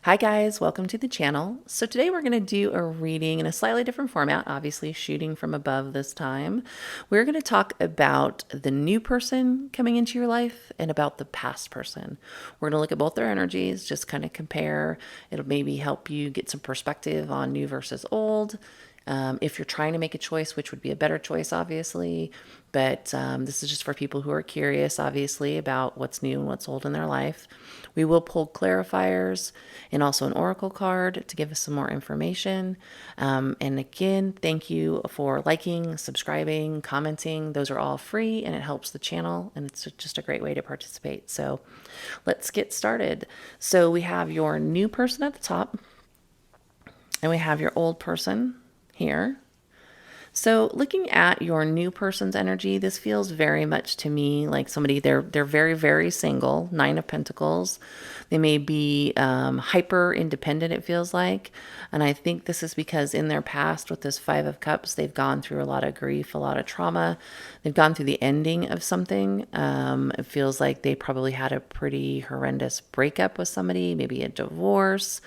Hi guys, welcome to the channel. So today we're going to do a reading in a slightly different format, obviously shooting from above this time. We're going to talk about the new person coming into your life and about the past person. We're going to look at both their energies, just kind of compare. It'll maybe help you get some perspective on new versus old. If you're trying to make a choice, which would be a better choice, obviously. But this is just for people who are curious, obviously, about what's new and what's old in their life. We will pull clarifiers and also an oracle card to give us some more information. And again, thank you for liking, subscribing, commenting. Those are all free and it helps the channel and it's just a great way to participate. So let's get started. So we have your new person at the top and we have your old person here. So looking at your new person's energy, this feels very much to me like somebody, they're very, very single, 9 of Pentacles. They may be hyper independent, it feels like. And I think this is because in their past with this 5 of Cups, they've gone through a lot of grief, a lot of trauma. They've gone through the ending of something. It feels like they probably had a pretty horrendous breakup with somebody, maybe a divorce.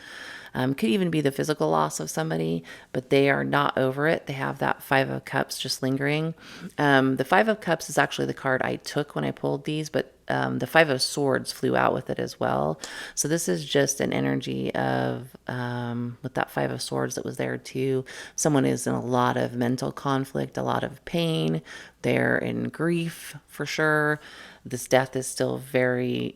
Could even be the physical loss of somebody, but they are not over it. They have that 5 of Cups just lingering. The 5 of Cups is actually the card I took when I pulled these, but the 5 of Swords flew out with it as well. So this is just an energy of, with that 5 of Swords that was there too. Someone is in a lot of mental conflict, a lot of pain. They're in grief for sure. This death is still very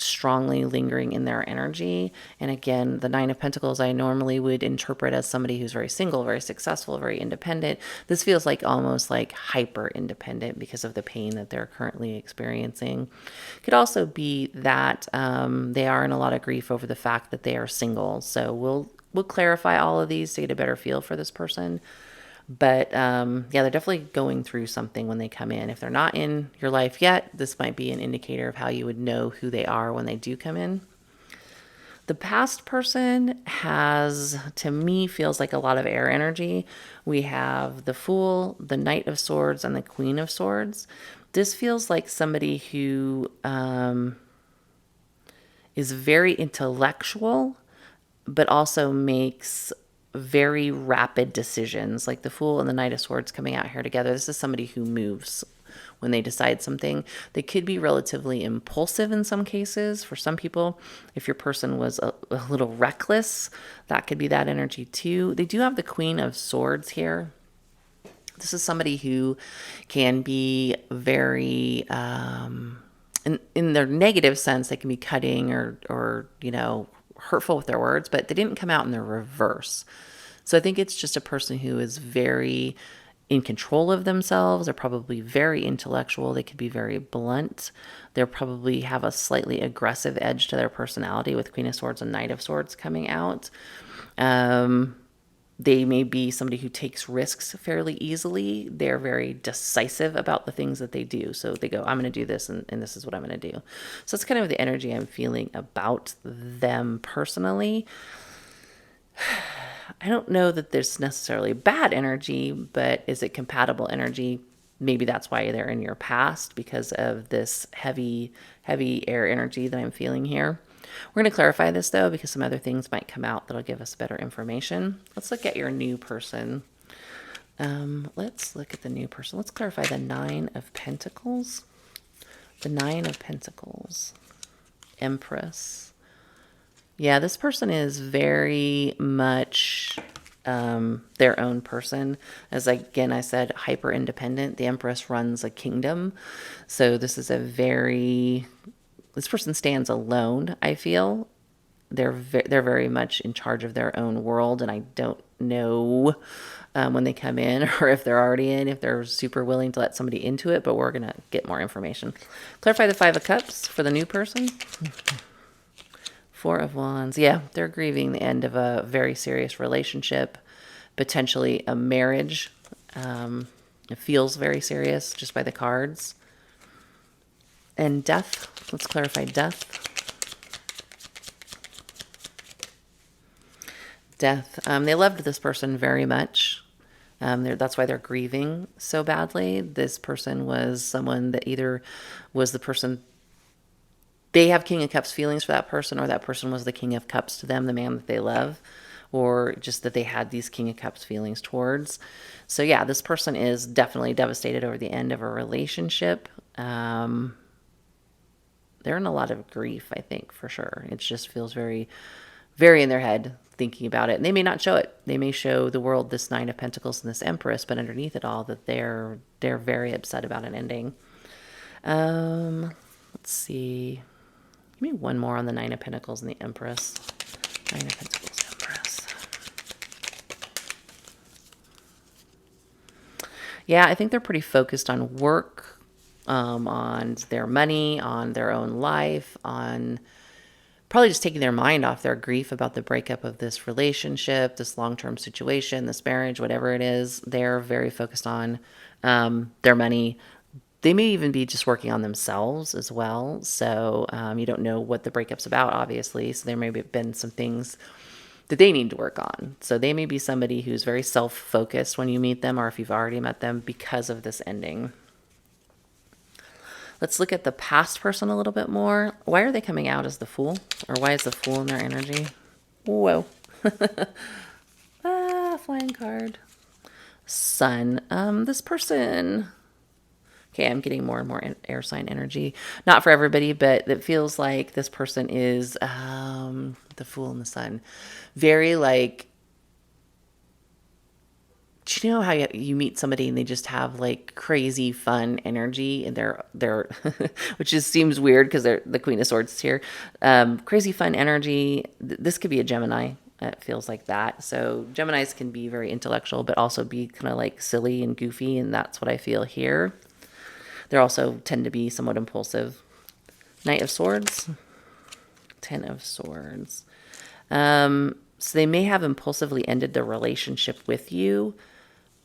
strongly lingering in their energy. And again, the 9 of Pentacles I normally would interpret as somebody who's very single, very successful, very independent. This feels like almost like hyper independent because of the pain that they're currently experiencing. Could also be that they are in a lot of grief over the fact that they are single. So we'll clarify all of these to get a better feel for this person. But yeah, they're definitely going through something when they come in. If they're not in your life yet, this might be an indicator of how you would know who they are when they do come in. The past person has, to me, feels like a lot of air energy. We have the Fool, the Knight of Swords, and the Queen of Swords. This feels like somebody who is very intellectual, but also makes very rapid decisions, like the Fool and the Knight of Swords coming out here together. This is somebody who moves when they decide something. They could be relatively impulsive in some cases. For some people, if your person was a little reckless, that could be that energy too. They do have the Queen of Swords here. This is somebody who can be very, in their negative sense, they can be cutting or you know, hurtful with their words, but they didn't come out in the reverse. So I think it's just a person who is very in control of themselves. They're probably very intellectual. They could be very blunt. They'll probably have a slightly aggressive edge to their personality with Queen of Swords and Knight of Swords coming out. They may be somebody who takes risks fairly easily. They're very decisive about the things that they do. So they go, I'm going to do this, and this is what I'm going to do. So that's kind of the energy I'm feeling about them personally. I don't know that there's necessarily bad energy, but is it compatible energy? Maybe that's why they're in your past, because of this heavy air energy that I'm feeling here. We're going to clarify this though, because some other things might come out that'll give us better information. Let's look at your new person. Let's look at the new person. Let's clarify the 9 of Pentacles. The 9 of Pentacles. Empress. Yeah, this person is very much their own person. As again, I said, hyper independent. The Empress runs a kingdom. So this is this person stands alone, I feel. They're very much in charge of their own world, and I don't know when they come in or if they're already in, if they're super willing to let somebody into it, but we're going to get more information. Clarify the 5 of Cups for the new person. 4 of Wands. Yeah, they're grieving the end of a very serious relationship, potentially a marriage. It feels very serious just by the cards. And death. Let's clarify death. Death. They loved this person very much. That's why they're grieving so badly. This person was someone that either was the person they have King of Cups feelings for that person, or that person was the King of Cups to them, the man that they love, or just that they had these King of Cups feelings towards. So yeah, this person is definitely devastated over the end of a relationship. They're in a lot of grief, I think, for sure. It just feels very, very in their head thinking about it. And they may not show it. They may show the world this Nine of Pentacles and this Empress, but underneath it all that they're very upset about an ending. Let's see. Give me one more on the Nine of Pentacles and the Empress. Nine of Pentacles, Empress. Yeah, I think they're pretty focused on work, on their money, on their own life, on probably just taking their mind off their grief about the breakup of this relationship, this long-term situation, this marriage, whatever it is. They're very focused on their money. They may even be just working on themselves as well. So you don't know what the breakup's about, obviously. So there may have been some things that they need to work on. So they may be somebody who's very self-focused when you meet them, or if you've already met them, because of this ending. Let's look at the past person a little bit more. Why are they coming out as the Fool? Or why is the Fool in their energy? Whoa. Flying card. Sun. This person... Okay, I'm getting more and more air sign energy. Not for everybody, but it feels like this person is the Fool and the Sun. Very like... Do you know how you meet somebody and they just have like crazy fun energy, and they're which just seems weird because they're the Queen of Swords here. Crazy fun energy. This could be a Gemini. It feels like that. So Geminis can be very intellectual, but also be kind of like silly and goofy, and that's what I feel here. They also tend to be somewhat impulsive. Knight of Swords, Ten of Swords. So they may have impulsively ended the relationship with you,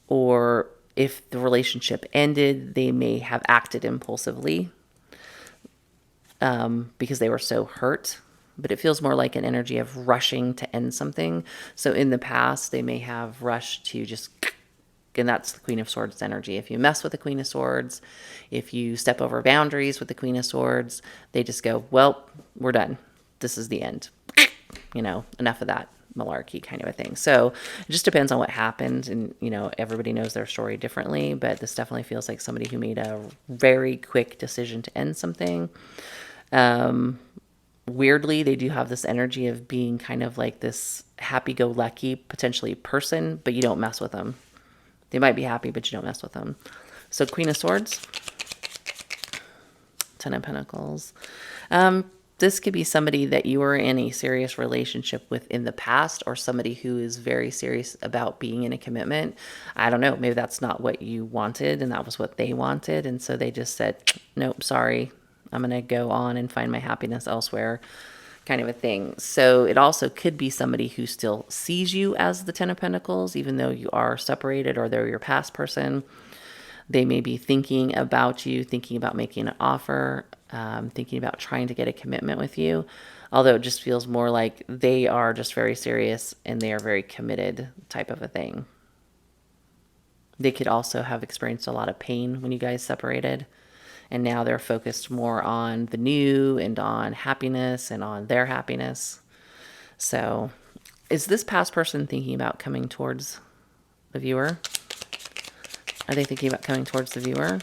or if the relationship ended, they may have acted impulsively because they were so hurt. But it feels more like an energy of rushing to end something. So in the past, they may have rushed to just... And that's the Queen of Swords energy. If you mess with the Queen of Swords, if you step over boundaries with the Queen of Swords, they just go, well, we're done. This is the end. Enough of that malarkey kind of a thing. So it just depends on what happened. And, everybody knows their story differently. But this definitely feels like somebody who made a very quick decision to end something. Weirdly, they do have this energy of being kind of like this happy-go-lucky, potentially person, but you don't mess with them. They might be happy, but you don't mess with them. So Queen of Swords, Ten of Pentacles. This could be somebody that you were in a serious relationship with in the past, or somebody who is very serious about being in a commitment. I don't know. Maybe that's not what you wanted, and that was what they wanted. And so they just said, nope, sorry. I'm going to go on and find my happiness elsewhere, kind of a thing. So it also could be somebody who still sees you as the Ten of Pentacles, even though you are separated or they're your past person. They may be thinking about you, thinking about making an offer, thinking about trying to get a commitment with you. Although it just feels more like they are just very serious and they are very committed type of a thing. They could also have experienced a lot of pain when you guys separated. And now they're focused more on the new and on happiness and on their happiness. So is this past person thinking about coming towards the viewer? Are they thinking about coming towards the viewer?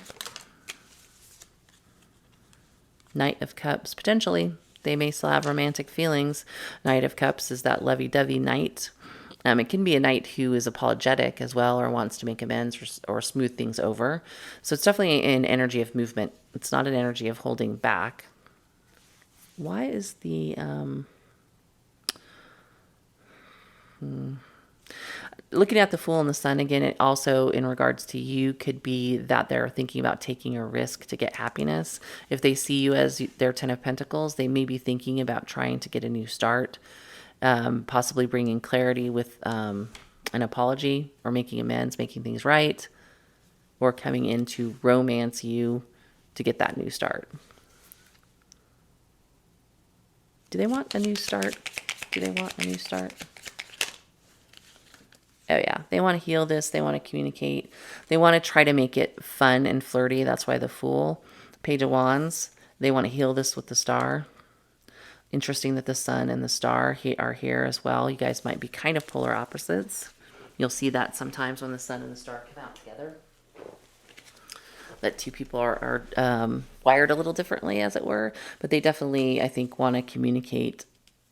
Knight of Cups, potentially. They may still have romantic feelings. Knight of Cups is that lovey-dovey knight. It can be a knight who is apologetic as well, or wants to make amends or smooth things over. So it's definitely an energy of movement. It's not an energy of holding back. Why is the... Looking at the Fool and the Sun again, it also, in regards to you, could be that they're thinking about taking a risk to get happiness. If they see you as their Ten of Pentacles, they may be thinking about trying to get a new start, possibly bringing clarity with an apology or making amends, making things right, or coming in to romance you to get that new start. Do they want a new start? Do they want a new start? Oh yeah, they want to heal this. They want to communicate. They want to try to make it fun and flirty. That's why the Fool. Page of Wands. They want to heal this with the star. Interesting that the sun and the star are here as well. You guys might be kind of polar opposites. You'll see that sometimes when the sun and the star come out together. That two people are wired a little differently, as it were. But they definitely, I think, want to communicate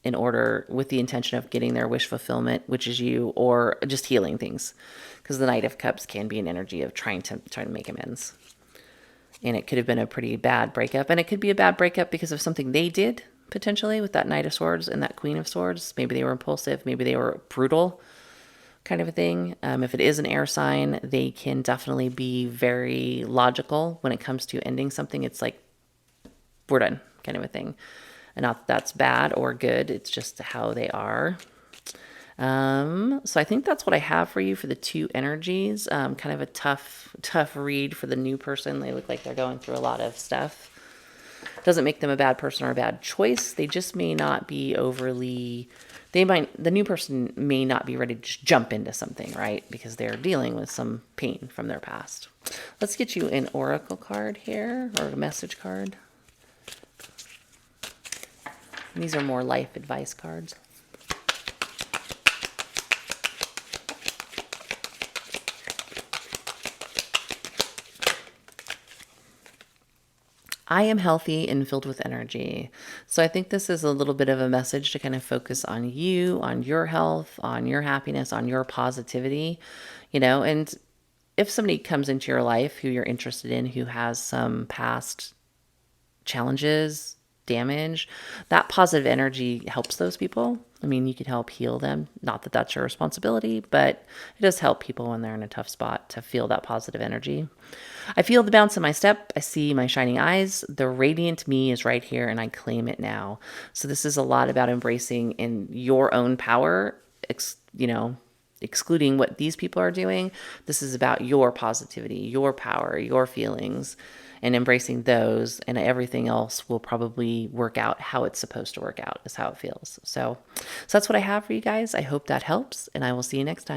in order with the intention of getting their wish fulfillment, which is you, or just healing things. Because the Knight of Cups can be an energy of trying to make amends. And it could have been a pretty bad breakup. And it could be a bad breakup because of something they did, potentially, with that Knight of Swords and that Queen of Swords. Maybe they were impulsive. Maybe they were brutal, kind of a thing. If it is an air sign, they can definitely be very logical when it comes to ending something. It's like, we're done, kind of a thing. And not that that's bad or good. It's just how they are. So I think that's what I have for you for the two energies. Kind of a tough read for the new person. They look like they're going through a lot of stuff. Doesn't make them a bad person or a bad choice. They just may not be overly, the new person may not be ready to just jump into something, right? Because they're dealing with some pain from their past. Let's get you an oracle card here, or a message card. And these are more life advice cards. I am healthy and filled with energy. So I think this is a little bit of a message to kind of focus on you, on your health, on your happiness, on your positivity, and if somebody comes into your life who you're interested in, who has some past challenges, damage, that positive energy helps those people. I mean, you can help heal them. Not that that's your responsibility, but it does help people when they're in a tough spot to feel that positive energy. I feel the bounce in my step. I see my shining eyes. The radiant me is right here, and I claim it now. So this is a lot about embracing in your own power, excluding what these people are doing. This is about your positivity, your power, your feelings, and embracing those, and everything else will probably work out how it's supposed to work out, is how it feels. So that's what I have for you guys. I hope that helps, and I will see you next time.